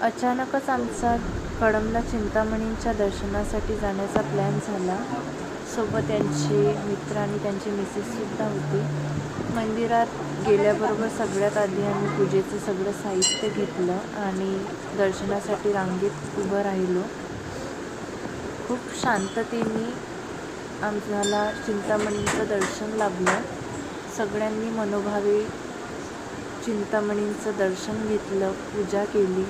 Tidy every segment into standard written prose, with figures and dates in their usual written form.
अचानकच आमचा कळंबला चिंतामणींच्या दर्शनासाठी जाण्याचा प्लॅन झाला. सोबत त्यांचे मित्र आणि त्यांची मिसेससुद्धा होती. मंदिरात गेल्याबरोबर सगळ्यात आधी आम्ही पूजेचं सगळं साहित्य घेतलं आणि दर्शनासाठी रांगेत उभं राहिलो. खूप शांततेने आम्हाला चिंतामणींचं दर्शन लाभलं. सगळ्यांनी मनोभावे चिंतामणींचं दर्शन घेतलं, पूजा केली.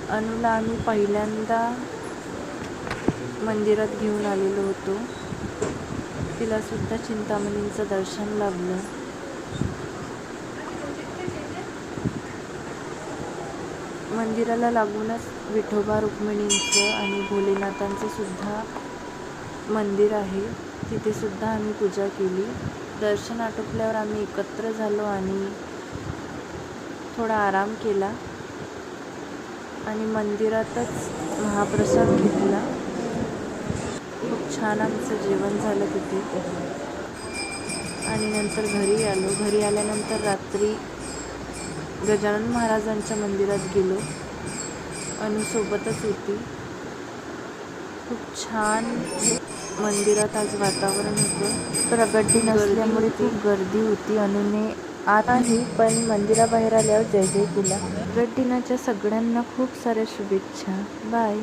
अनुला आम्ही पहिल्यांदा मंदिरात घेऊन आलेलो होतो. तिलासुद्धा चिंतामणींचं दर्शन लाभलं. मंदिराला लागूनच विठोबा रुक्मिणींचं आणि भोलेनाथांचं सुद्धा मंदिर आहे. तिथे सुद्धा आम्ही पूजा केली. दर्शन आटोपल्यावर आम्ही एकत्र झालो आणि थोडा आराम केला आणि मंदिरातच महाप्रसाद घेतला. खूप छान आमचं जेवण झालं तिथे आणि नंतर घरी आलो. घरी आल्यानंतर रात्री गजानन महाराजांच्या मंदिरात गेलो. अनुसोबतच होती. खूप छान मंदिरात आज वातावरण होतं. प्रगती नसल्यामुळे खूप गर्दी होती. अनुने आत नाही पण मंदिराबाहेर आल्यावर जय जय केला. प्रगट दिनाच्या सगळ्यांना खूप साऱ्या शुभेच्छा. बाय.